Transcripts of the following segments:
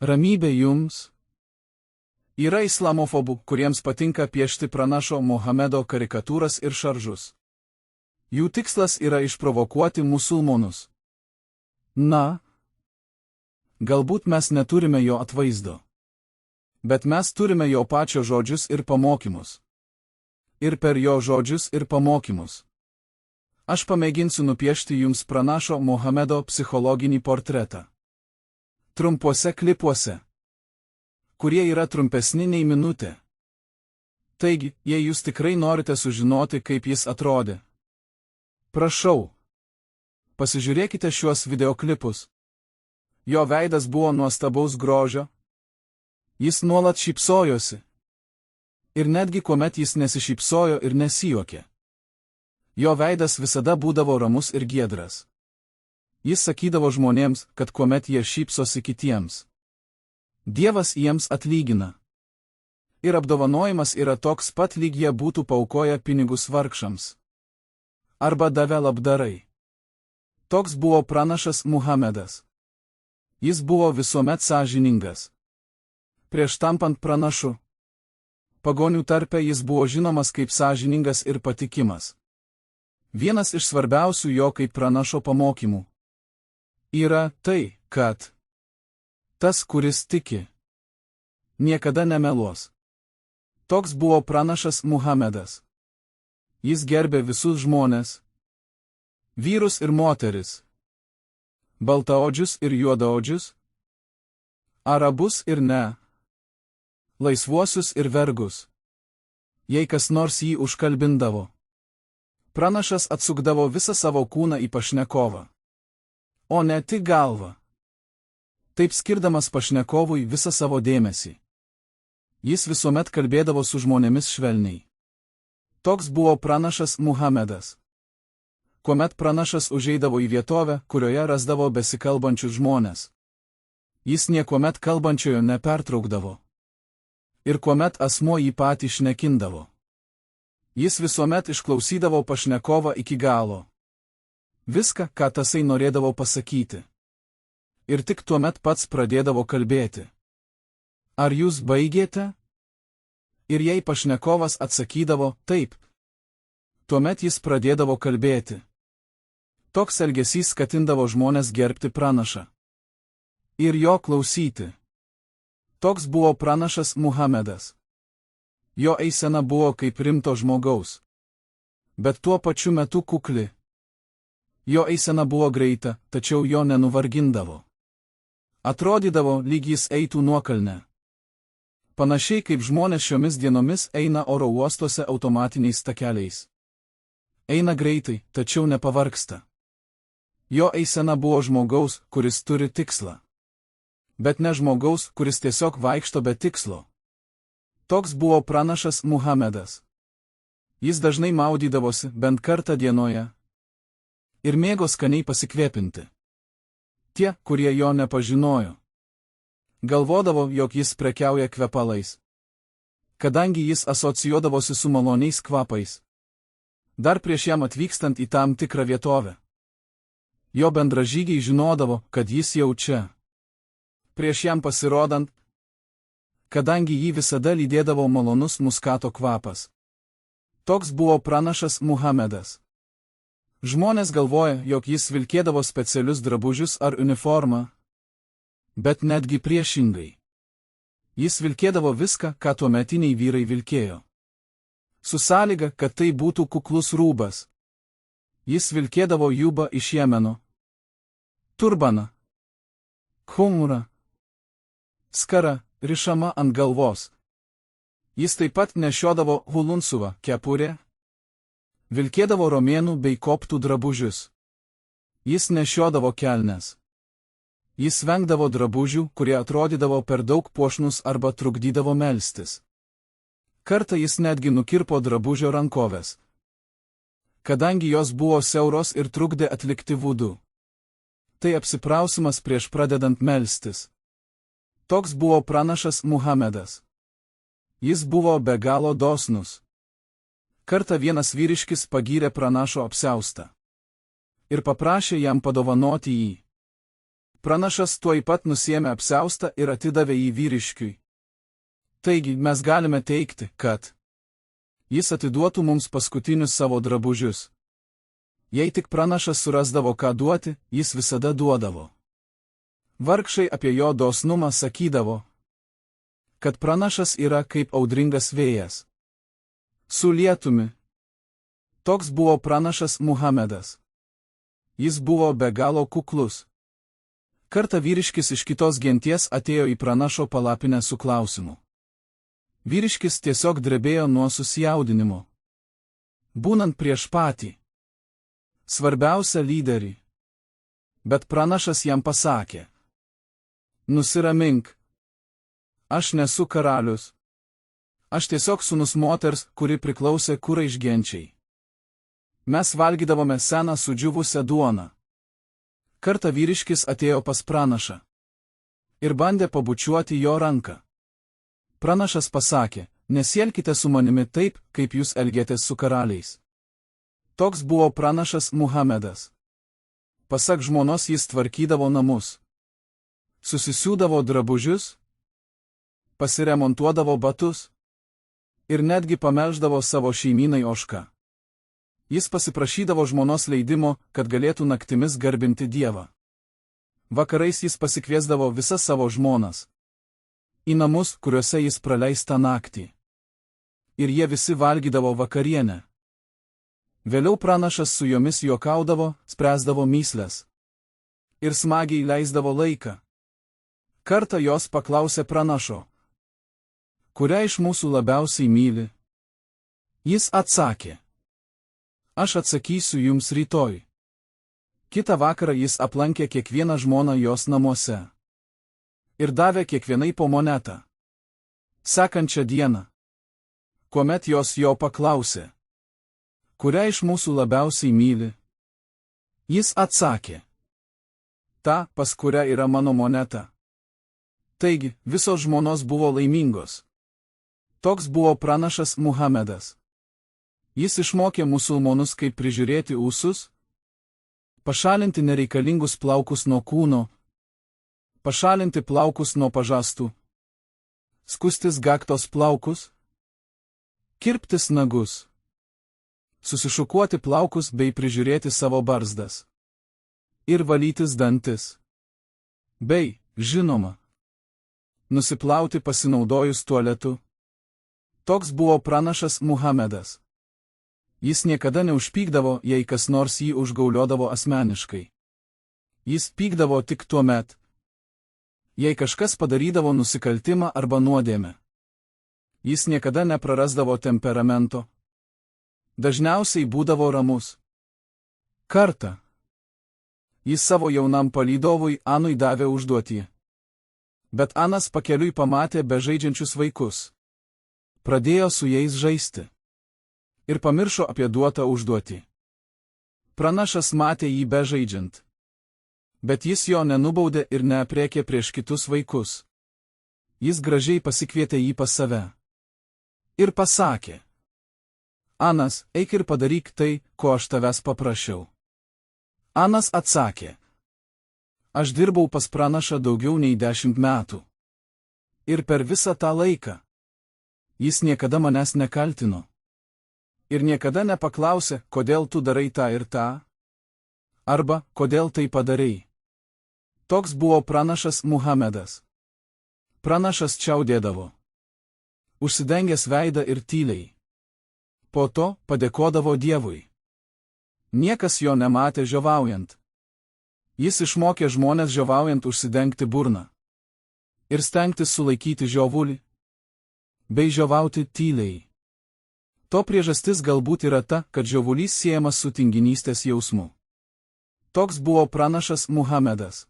Ramybė jums. Yra islamofobų, kuriems patinka piešti pranašo Mohamedo karikatūras ir šaržus. Jų tikslas yra išprovokuoti musulmonus. Na, galbūt mes neturime jo atvaizdo. Bet mes turime jo pačio žodžius ir pamokymus. Ir per jo žodžius ir pamokymus aš pamėginsiu nupiešti jums pranašo Mohamedo psichologinį portretą. Trumpuose klipuose, kurie yra trumpesni nei minutė. Taigi, jei jūs tikrai norite sužinoti, kaip jis atrodė, prašau, pasižiūrėkite šiuos videoklipus. Jo veidas buvo nuostabaus grožio. Jis nuolat šypsojosi. Ir netgi kuomet jis nesišypsojo ir nesijuokė, jo veidas visada būdavo ramus ir giedras. Jis sakydavo žmonėms, kad kuomet jie šypsosi kitiems, Dievas jiems atlygina. Ir apdovanojimas yra toks pat, lyg jie būtų paaukoję pinigus vargšams. Arba davę labdarai. Toks buvo pranašas Muhamedas. Jis buvo visuomet sąžiningas. Prieš tampant pranašu, pagonių tarpe jis buvo žinomas kaip sąžiningas ir patikimas. Vienas iš svarbiausių jo kaip pranašo pamokymų yra tai, kad tas, kuris tiki, niekada nemeluos. Toks buvo pranašas Muhamedas. Jis gerbė visus žmones, vyrus ir moteris, baltaodžius ir juodaodžius, arabus ir ne, laisvuosius ir vergus. Jei kas nors jį užkalbindavo, pranašas atsukdavo visą savo kūną į pašnekovą, o ne tik galvą, taip skirdamas pašnekovui visą savo dėmesį. Jis visuomet kalbėdavo su žmonėmis švelniai. Toks buvo pranašas Muhamedas. Kuomet pranašas užeidavo į vietovę, kurioje rasdavo besikalbančius žmones, jis niekuomet kalbančiojo nepertraukdavo. Ir kuomet asmuo jį patį šnekindavo, jis visuomet išklausydavo pašnekovą iki galo. Viską, ką tasai norėdavo pasakyti. Ir tik tuomet pats pradėdavo kalbėti. Ar jūs baigėte? Ir jei pašnekovas atsakydavo taip, tuomet jis pradėdavo kalbėti. Toks elgesys skatindavo žmones gerbti pranašą ir jo klausyti. Toks buvo pranašas Muhamedas. Jo eisena buvo kaip rimto žmogaus, bet tuo pačiu metu kukli. Jo eisena buvo greita, tačiau jo nenuvargindavo. Atrodydavo, lyg jis eitų nuokalne. Panašiai kaip žmonės šiomis dienomis eina oro uostuose automatiniais takeliais. Eina greitai, tačiau nepavargsta. Jo eisena buvo žmogaus, kuris turi tikslą. Bet ne žmogaus, kuris tiesiog vaikšto be tikslo. Toks buvo pranašas Muhamedas. Jis dažnai maudydavosi bent kartą dienoje ir mėgo skaniai pasikvėpinti. Tie, kurie jo nepažinojo, galvodavo, jog jis prekiauja kvepalais, kadangi jis asocijuodavosi su maloniais kvapais. Dar prieš jam atvykstant į tam tikrą vietovę, jo bendražygiai žinodavo, kad jis jau čia. Prieš jam pasirodant, kadangi jį visada lydėdavo malonus muskato kvapas. Toks buvo pranašas Muhamedas. Žmonės galvoja, jog jis vilkėdavo specialius drabužius ar uniformą, bet netgi priešingai. Jis vilkėdavo viską, ką tuometiniai vyrai vilkėjo. Su sąlyga, kad tai būtų kuklus rūbas. Jis vilkėdavo jubą iš Jemeno, turbaną, khumrą, skara, rišama ant galvos. Jis taip pat nešiodavo hulunsuvą, kepurę, vilkėdavo romėnų bei koptų drabužius. Jis nešiodavo kelnes. Jis vengdavo drabužių, kurie atrodydavo per daug puošnus arba trukdydavo melstis. Kartą jis netgi nukirpo drabužio rankoves, kadangi jos buvo siauros ir trukdė atlikti vudu. Tai apsiprausimas prieš pradedant melstis. Toks buvo pranašas Muhamedas. Jis buvo be galo dosnus. Kartą vienas vyriškis pagyrė pranašo apsiaustą ir paprašė jam padovanoti jį. Pranašas tuoj pat nusiėmė apsiaustą ir atidavė jį vyriškiui. Taigi mes galime teigti, kad jis atiduotų mums paskutinius savo drabužius. Jei tik pranašas surasdavo ką duoti, jis visada duodavo. Vargšai apie jo dosnumą sakydavo, kad pranašas yra kaip audringas vėjas su lietumi. Toks buvo pranašas Muhamedas. Jis buvo be galo kuklus. Kartą vyriškis iš kitos genties atėjo į pranašo palapinę su klausimu. Vyriškis tiesiog drebėjo nuo susijaudinimo. Būnant prieš patį svarbiausią lyderį. Bet pranašas jam pasakė: nusiramink. Aš nesu karalius. Aš tiesiog sūnus moters, kuri priklausė Kuraiš genčiai. Mes valgydavome seną sudžiūvusią duoną. Kartą vyriškis atėjo pas pranašą ir bandė pabučiuoti jo ranką. Pranašas pasakė: nesielkite su manimi taip, kaip jūs elgėtės su karaliais. Toks buvo pranašas Muhamedas. Pasak žmonos jis tvarkydavo namus, susisiūdavo drabužius, pasiremontuodavo batus ir netgi pamelždavo savo šeimynai ožką. Jis pasiprašydavo žmonos leidimo, kad galėtų naktimis garbinti Dievą. Vakarais jis pasikviesdavo visas savo žmonas į namus, kuriuose jis praleistą naktį. Ir jie visi valgydavo vakarienę. Vėliau pranašas su jomis juokaudavo, spręsdavo mįsles ir smagiai leisdavo laiką. Kartą jos paklausė pranašo: kurią iš mūsų labiausiai myli? Jis atsakė: aš atsakysiu jums rytoj. Kitą vakarą jis aplankė kiekvieną žmoną jos namuose ir davė kiekvienai po monetą. Sekančią dieną, kuomet jos jo paklausė: kurią iš mūsų labiausiai myli? Jis atsakė: ta, pas kurią yra mano moneta. Taigi, visos žmonos buvo laimingos. Toks buvo pranašas Muhamedas. Jis išmokė musulmonus, kaip prižiūrėti ūsus, pašalinti nereikalingus plaukus nuo kūno, pašalinti plaukus nuo pažastų, skustis gaktos plaukus, kirptis nagus, susišukuoti plaukus bei prižiūrėti savo barzdas ir valytis dantis. Bei, žinoma, nusiplauti pasinaudojus tualetu. Toks buvo pranašas Muhamedas. Jis niekada neužpykdavo, jei kas nors jį užgauliodavo asmeniškai. Jis pykdavo tik tuomet, jei kažkas padarydavo nusikaltimą arba nuodėmę. Jis niekada neprarasdavo temperamento. Dažniausiai būdavo ramus. Kartą jis savo jaunam palydovui Anui davė užduotį. Bet Anas pakeliui pamatė bežaidžiančius vaikus. Pradėjo su jais žaisti ir pamiršo apie duotą užduotį. Pranašas matė jį bežaidžiant, bet jis jo nenubaudė ir neaprėkė prieš kitus vaikus. Jis gražiai pasikvietė jį pas save ir pasakė: Anas, eik ir padaryk tai, ko aš tavęs paprašiau. Anas atsakė: aš dirbau pas pranašą daugiau nei 10 metų. Ir per visą tą laiką jis niekada manęs nekaltino. Ir niekada nepaklausė, kodėl tu darai tą ir tą, arba kodėl tai padarei. Toks buvo pranašas Muhamedas. Pranašas čiaudėdavo, užsidengęs veidą ir tyliai. Po to padėkodavo Dievui. Niekas jo nematė žiovaujant. Jis išmokė žmonės žiovaujant užsidengti burną ir stengtis sulaikyti žiovulį, bei žiovauti tyliai. To priežastis galbūt yra ta, kad žiovulys siejamas su tinginystės jausmu. Toks buvo pranašas Muhamedas.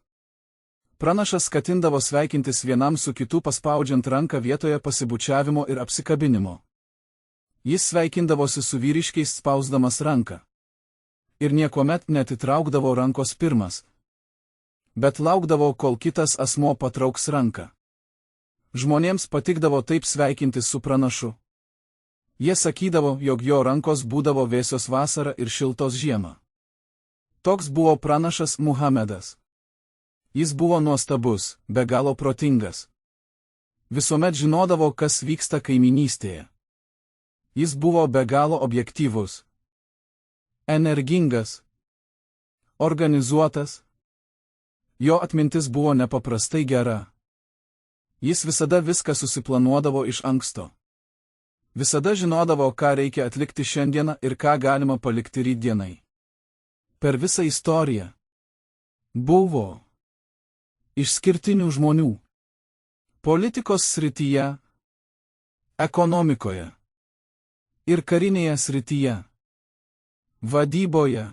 Pranašas skatindavo sveikintis vienam su kitu paspaudžiant ranką vietoje pasibučiavimo ir apsikabinimo. Jis sveikindavosi su vyriškiais spausdamas ranką. Ir niekuomet netitraukdavo rankos pirmas, bet laukdavo, kol kitas asmo patrauks ranką. Žmonėms patikdavo taip sveikintis su pranašu. Jie sakydavo, jog jo rankos būdavo vėsios vasarą ir šiltos žiemą. Toks buvo pranašas Muhamedas. Jis buvo nuostabus, be galo protingas. Visuomet žinodavo, kas vyksta kaiminystėje. Jis buvo be galo objektyvus, energingas, organizuotas. Jo atmintis buvo nepaprastai gera. Jis visada viską susiplanuodavo iš anksto. Visada žinodavo, ką reikia atlikti šiandieną ir ką galima palikti rytdienai. Per visą istoriją buvo išskirtinių žmonių. Politikos srityje, ekonomikoje ir karinėje srityje, vadyboje.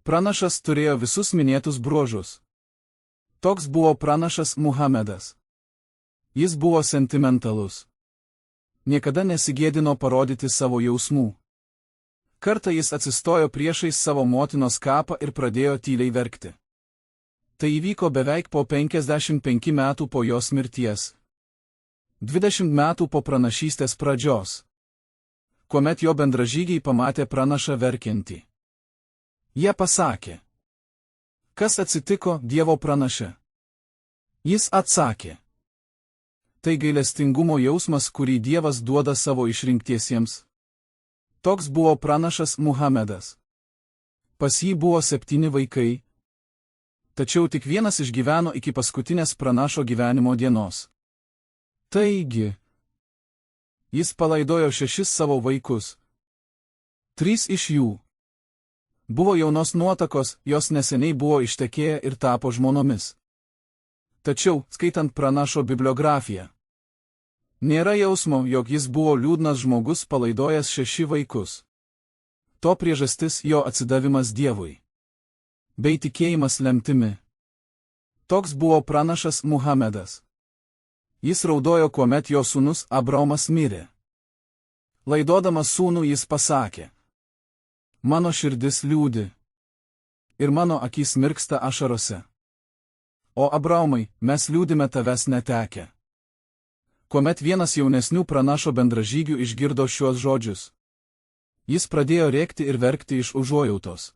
Pranašas turėjo visus minėtus bruožus. Toks buvo pranašas Muhamedas. Jis buvo sentimentalus. Niekada nesigėdino parodyti savo jausmų. Kartą jis atsistojo priešais savo motinos kapą ir pradėjo tyliai verkti. Tai įvyko beveik po 55 metų po jos mirties. 20 metų po pranašystės pradžios, kuomet jo bendražygiai pamatė pranašą verkiantį. Jie pasakė: kas atsitiko, Dievo pranaše? Jis atsakė: tai gailestingumo jausmas, kurį Dievas duoda savo išrinktiesiems. Toks buvo pranašas Muhamedas. Pas jį buvo 7 vaikai, tačiau tik vienas išgyveno iki paskutinės pranašo gyvenimo dienos. Taigi, jis palaidojo 6 savo vaikus. 3 iš jų buvo jaunos nuotakos, jos neseniai buvo ištekėję ir tapo žmonomis. Tačiau, skaitant pranašo bibliografiją, nėra jausmo, jog jis buvo liūdnas žmogus palaidojęs 6 vaikus. To priežastis jo atsidavimas Dievui bei tikėjimas lemtimi. Toks buvo pranašas Muhamedas. Jis raudojo, kuomet jo sūnus Abraomas mirė. Laidodamas sūnų jis pasakė: mano širdis liūdi ir mano akys mirksta ašarose. O Abraomai, mes liūdime tavęs netekę. Kuomet vienas jaunesnių pranašo bendražygių išgirdo šiuos žodžius, jis pradėjo rėkti ir verkti iš užuojautos.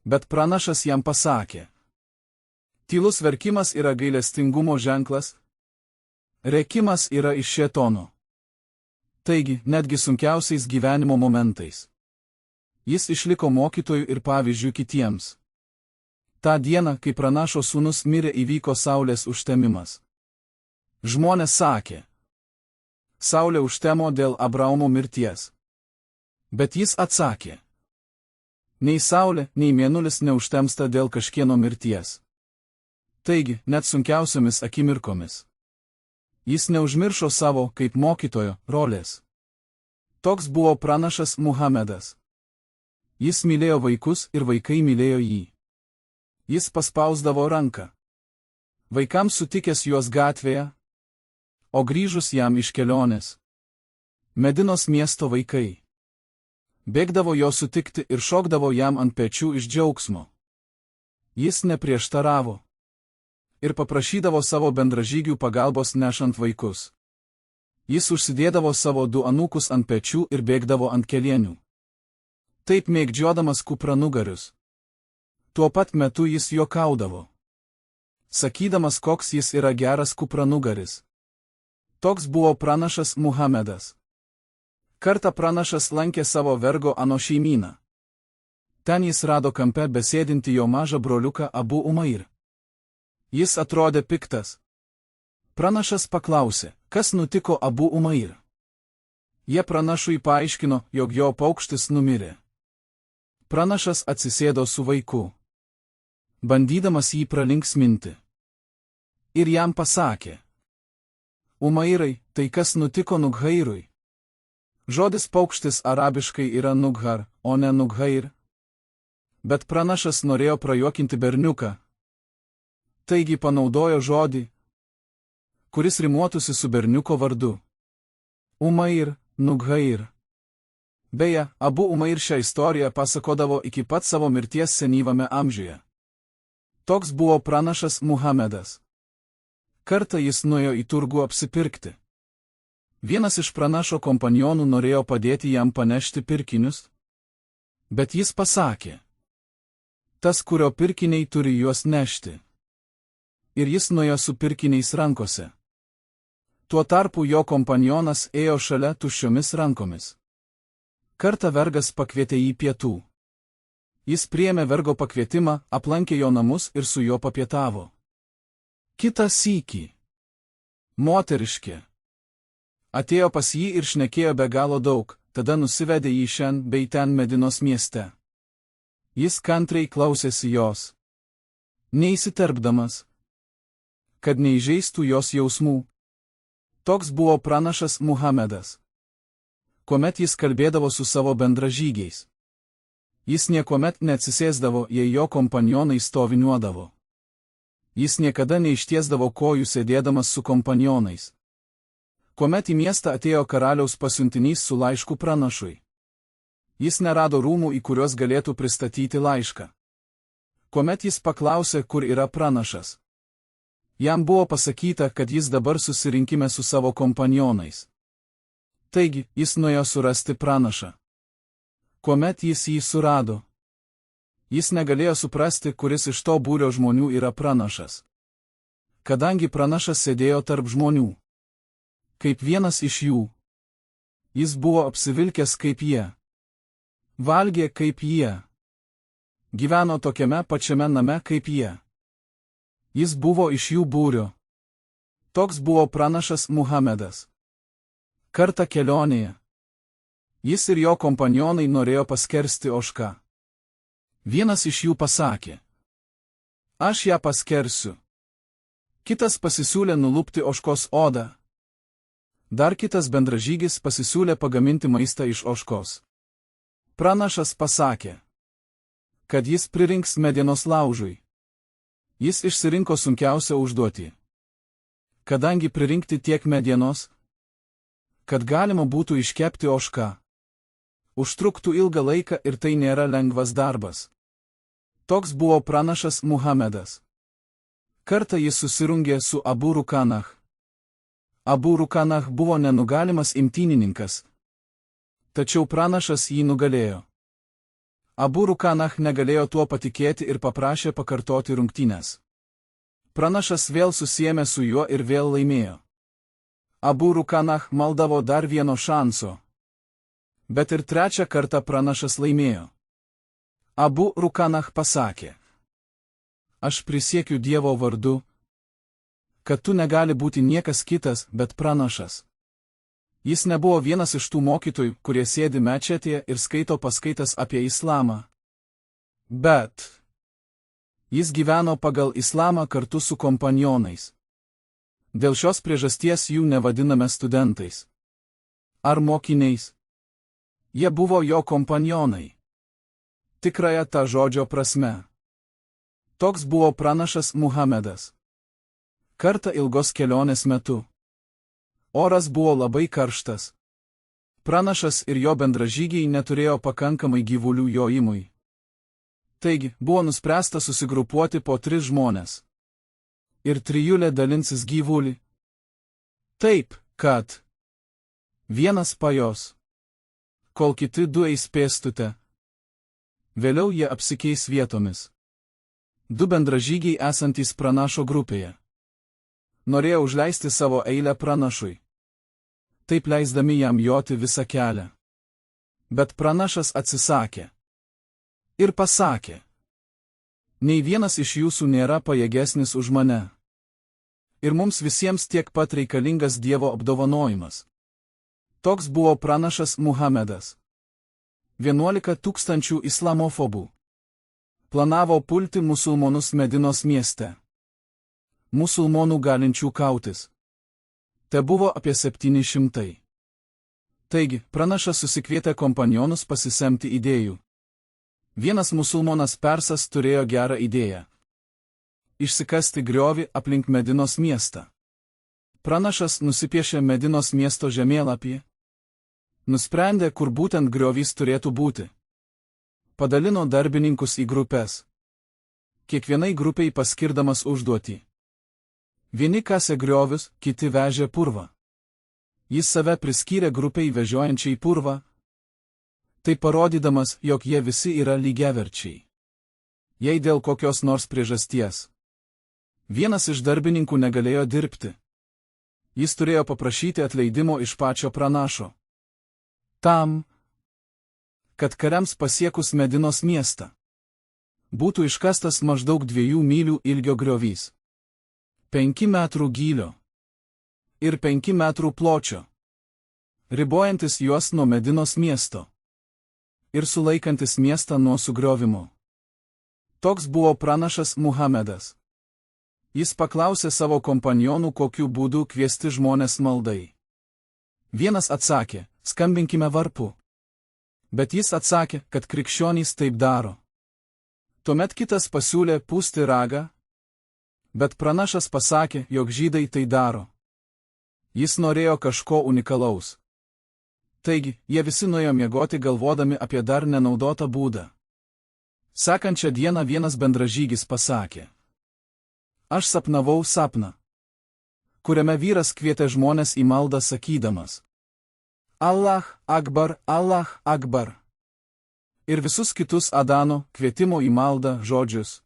Bet pranašas jam pasakė: tylus verkimas yra gailestingumo ženklas, rėkimas yra iš šėtono. Taigi, netgi sunkiausiais gyvenimo momentais jis išliko mokytoju ir pavyzdžiu kitiems. Ta diena, kai pranašo sūnus mirė, įvyko saulės užtemimas. Žmonės sakė: saulė užtemo dėl Abraomo mirties. Bet jis atsakė: nei saulė, nei mėnulis neužtemsta dėl kažkieno mirties. Taigi, net sunkiausiomis akimirkomis jis neužmiršo savo, kaip mokytojo, rolės. Toks buvo pranašas Muhamedas. Jis mylėjo vaikus ir vaikai mylėjo jį. Jis paspausdavo ranką vaikams sutikęs juos gatvėje, o grįžus jam iš kelionės, Medinos miesto vaikai bėgdavo jo sutikti ir šokdavo jam ant pečių iš džiaugsmo. Jis neprieštaravo ir paprašydavo savo bendražygių pagalbos nešant vaikus. Jis užsidėdavo savo 2 anūkus ant pečių ir bėgdavo ant kelienių, taip mėgdžiodamas kupranugarius. Tuo pat metu jis juokaudavo, sakydamas, koks jis yra geras kupranugaris. Toks buvo pranašas Muhamedas. Kartą pranašas lankė savo vergo Ano šeimyną. Ten jis rado kampe besėdinti jo mažą broliuką Abu Umair. Jis atrodė piktas. Pranašas paklausė, kas nutiko Abu Umair. Jie pranašui paaiškino, jog jo paukštis numirė. Pranašas atsisėdo su vaiku, bandydamas jį pralinksminti. Ir jam pasakė: Umairai, tai kas nutiko Nughairui? Žodis paukštis arabiškai yra Nughar, o ne Nughair. Bet pranašas norėjo prajuokinti berniuką. Taigi panaudojo žodį, kuris rimuotųsi su berniuko vardu. Umair, Nughair. Beje, Abu Umair šią istoriją pasakodavo iki pat savo mirties senyvame amžiuje. Toks buvo pranašas Muhamedas. Kartą jis nuėjo į turgų apsipirkti. Vienas iš pranašo kompanionų norėjo padėti jam panešti pirkinius, bet jis pasakė: tas, kurio pirkiniai turi juos nešti. Ir jis nuėjo su pirkiniais rankose. Tuo tarpu jo kompanionas ėjo šalia tuščiomis rankomis. Kartą vergas pakvietė jį pietų. Jis priėmė vergo pakvietimą, aplankė jo namus ir su juo papietavo. Kitą sykį. Moteriškė. Atėjo pas jį ir šnekėjo be galo daug, tada nusivedė jį šen bei ten Medinos mieste. Jis kantriai klausėsi jos, neįsiterpdamas, kad neįžeistų jos jausmų. Toks buvo pranašas Muhamedas. Kuomet jis kalbėdavo su savo bendražygiais. Jis niekuomet neatsisėsdavo, jei jo kompanionai stoviniuodavo. Jis niekada neištiesdavo kojų sėdėdamas su kompanionais. Kuomet į miestą atėjo karaliaus pasiuntinys su laišku pranašui. Jis nerado rūmų, į kuriuos galėtų pristatyti laišką. Kuomet jis paklausė, kur yra pranašas. Jam buvo pasakyta, kad jis dabar susirinkime su savo kompanionais. Taigi, jis nuėjo surasti pranašą. Kuomet jis jį surado, jis negalėjo suprasti, kuris iš to būrio žmonių yra pranašas. Kadangi pranašas sėdėjo tarp žmonių, kaip vienas iš jų, jis buvo apsivilkęs kaip jie, valgė kaip jie, gyveno tokiame pačiame name kaip jie. Jis buvo iš jų būrio. Toks buvo pranašas Muhamedas. Kartą kelionėje. Jis ir jo kompanionai norėjo paskersti ožką. Vienas iš jų pasakė: aš ją paskersiu. Kitas pasisiūlė nulupti ožkos odą. Dar kitas bendražygis pasisiūlė pagaminti maistą iš ožkos. Pranašas pasakė, kad jis pririnks medienos laužui. Jis išsirinko sunkiausią užduotį. Kadangi pririnkti tiek medienos, kad galima būtų iškepti ožką, užtruktų ilgą laiką ir tai nėra lengvas darbas. Toks buvo pranašas Muhamedas. Kartą jis susirungė su Abu Rukanah. Abu Rukanah buvo nenugalimas imtynininkas. Tačiau pranašas jį nugalėjo. Abu Rukanah negalėjo tuo patikėti ir paprašė pakartoti rungtynes. Pranašas vėl susiėmė su juo ir vėl laimėjo. Abu Rukanah maldavo dar vieno šanso. Bet ir trečią kartą pranašas laimėjo. Abu Rukanah pasakė: aš prisiekiu Dievo vardu, kad tu negali būti niekas kitas, bet pranašas. Jis nebuvo vienas iš tų mokytojų, kurie sėdi mečetėje ir skaito paskaitas apie islamą. Bet jis gyveno pagal islamą kartu su kompanionais. Dėl šios priežasties jų nevadiname studentais ar mokiniais. Jie buvo jo kompanionai. Tikrąja ta žodžio prasme. Toks buvo pranašas Muhamedas. Kartą ilgos kelionės metu. Oras buvo labai karštas. Pranašas ir jo bendražygiai neturėjo pakankamai gyvulių jojimui. Taigi, buvo nuspręsta susigrupuoti po 3 žmonės. Ir trijulė dalinsis gyvulį. Taip, kad vienas pajos, kol kiti 2 eis pėstute. Vėliau jie apsikeis vietomis. 2 bendražygiai esantys pranašo grupėje norėjo užleisti savo eilę pranašui, taip leisdami jam joti visą kelią. Bet pranašas atsisakė ir pasakė: nei vienas iš jūsų nėra pajėgesnis už mane. Ir mums visiems tiek pat reikalingas Dievo apdovanojimas. Toks buvo pranašas Muhamedas. 11 000 islamofobų planavo pulti musulmonus Medinos mieste. Musulmonų galinčių kautis te buvo apie 700. Taigi, pranašas susikvietė kompanionus pasisemti idėjų. Vienas musulmonas persas turėjo gerą idėją – išsikasti griovį aplink Medinos miestą. Pranašas nusipiešė Medinos miesto žemėlapį. Nusprendė, kur būtent griovys turėtų būti. Padalino darbininkus į grupės. Kiekvienai grupiai paskirdamas užduotį. Vieni kasė griovius, kiti vežė purvą. Jis save priskyrė grupiai vežiojančiai purvą, tai parodydamas, jog jie visi yra lygiaverčiai. Jei dėl kokios nors priežasties Vienas iš darbininkų negalėjo dirbti. Jis turėjo paprašyti atleidimo iš pačio pranašo. Tam, kad kariams pasiekus Medinos miestą, būtų iškastas maždaug 2 mylių ilgio griovys, 5 metrų gylio ir 5 metrų pločio, ribojantis juos nuo Medinos miesto ir sulaikantis miestą nuo sugriovimo. Toks buvo pranašas Muhamedas. Jis paklausė savo kompanionų, kokiu būdu kviesti žmonės maldai. Vienas atsakė, skambinkime varpu. Bet jis atsakė, kad krikščionys taip daro. Tuomet kitas pasiūlė pūsti ragą, bet pranašas pasakė, jog žydai tai daro. Jis norėjo kažko unikalaus. Taigi, jie visi nuėjo miegoti galvodami apie dar nenaudotą būdą. Sekančią dieną vienas bendražygis pasakė: Aš sapnavau sapną, kuriame vyras kvietė žmonės į maldą sakydamas: Allah Akbar, Allah Akbar. Ir visus kitus Adano kvietimo į maldą žodžius.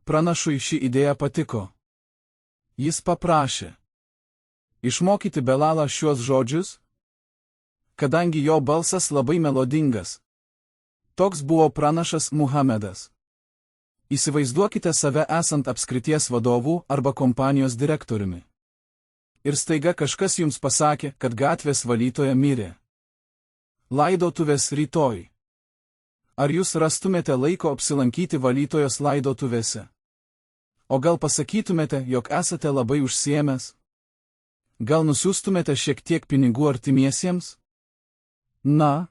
Pranašui ši idėja patiko. Jis paprašė išmokyti Belalą šiuos žodžius, kadangi jo balsas labai melodingas. Toks buvo pranašas Muhamedas. Įsivaizduokite save esant apskrities vadovu arba kompanijos direktoriumi. Ir staiga kažkas jums pasakė, kad gatvės valytoja mirė. Laidotuvės rytoj. Ar jūs rastumėte laiko apsilankyti valytojos laidotuvėse? O gal pasakytumėte, jog esate labai užsiėmęs? Gal nusiųstumėte šiek tiek pinigų artimiesiems? Na.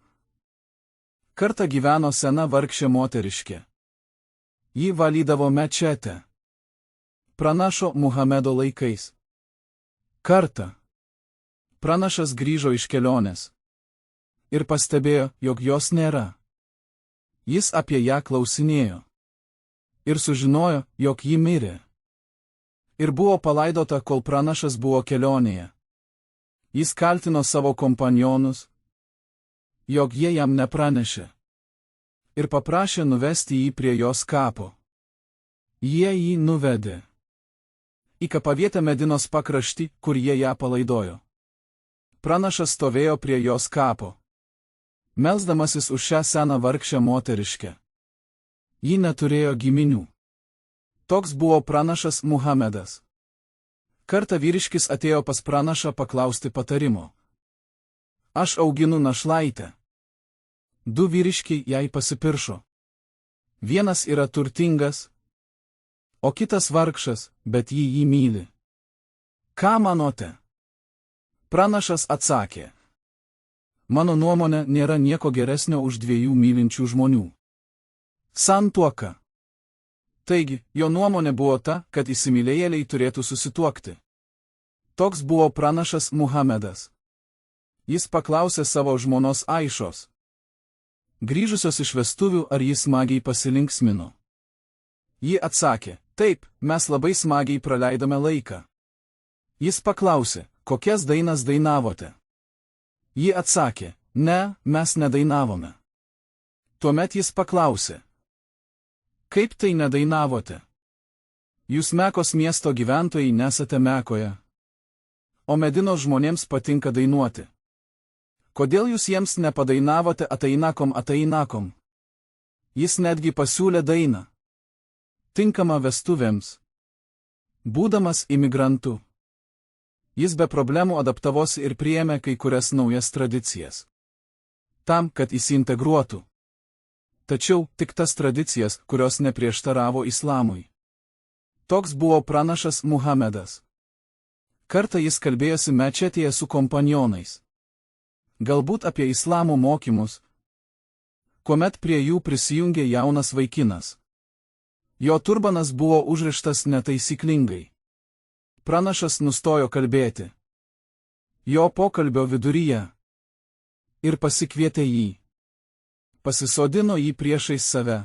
Kartą gyveno sena vargšė moteriškė. Ji valydavo mečetę. Pranašo Muhamedo laikais. Kartą pranašas grįžo iš kelionės ir pastebėjo, jog jos nėra. Jis apie ją klausinėjo ir sužinojo, jog ji mirė. Ir buvo palaidota, kol pranašas buvo kelionėje. Jis kaltino savo kompanionus, jog jie jam nepranešė, ir paprašė nuvesti jį prie jos kapo. Jie jį nuvedė į kapavietę Medinos pakraštį, kur jie ją palaidojo. Pranašas stovėjo prie jos kapo, melsdamasis už šią seną vargšę moteriškę. Ji neturėjo giminių. Toks buvo pranašas Muhamedas. Kartą vyriškis atėjo pas pranašą paklausti patarimo. Aš auginu našlaitę. 2 vyriškiai jai pasipiršo. Vienas yra turtingas, o kitas vargšas, bet jį myli. Ką manote? Pranašas atsakė: Mano nuomonė, nėra nieko geresnio už 2 mylinčių žmonių. Santuoka. Taigi, jo nuomonė buvo ta, kad įsimylėjėliai turėtų susituokti. Toks buvo pranašas Muhamedas. Jis paklausė savo žmonos Aišos, grįžusios iš vestuvių, ar jis smagiai pasilinksmino. Ji atsakė: Taip, mes labai smagiai praleidome laiką. Jis paklausė: Kokias dainas dainavote? Ji atsakė: Ne, mes nedainavome. Tuomet jis paklausė: Kaip tai nedainavote? Jūs Mekos miesto gyventojai nesate Mekoje, o Medinos žmonėms patinka dainuoti. Kodėl jūs jiems nepadainavote Atainakom Atainakom? Jis netgi pasiūlė dainą, tinkamą vestuvėms. Būdamas imigrantu, jis be problemų adaptavosi ir priėmė kai kurias naujas tradicijas, tam, kad įsiintegruotų. Tačiau tik tas tradicijas, kurios neprieštaravo islamui. Toks buvo pranašas Muhamedas. Kartą jis kalbėjosi mečetėje su kompanionais. Galbūt apie islamo mokymus, kuomet prie jų prisijungė jaunas vaikinas. Jo turbanas buvo užrištas netaisyklingai. Pranašas nustojo kalbėti jo pokalbio viduryje ir pasikvietė jį. Pasisodino jį priešais save.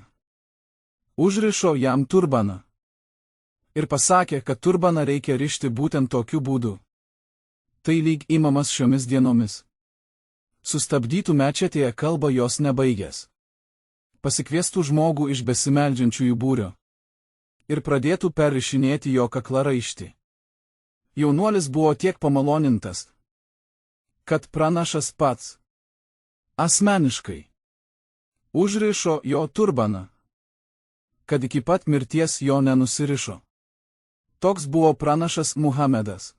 Užrišo jam turbaną ir pasakė, kad turbaną reikia rišti būtent tokiu būdu. Tai lyg imamas šiomis dienomis. Sustabdytų mečetėje kalbą jos nebaigęs. Pasikviestų žmogų iš besimeldžiančiųjų būrio. ir pradėtų perrišinėti jo kaklaraištį. Jaunuolis buvo tiek pamalonintas, kad pranašas pats asmeniškai užrišo jo turbaną, kad iki pat mirties jo nenusirišo. Toks buvo pranašas Muhamedas.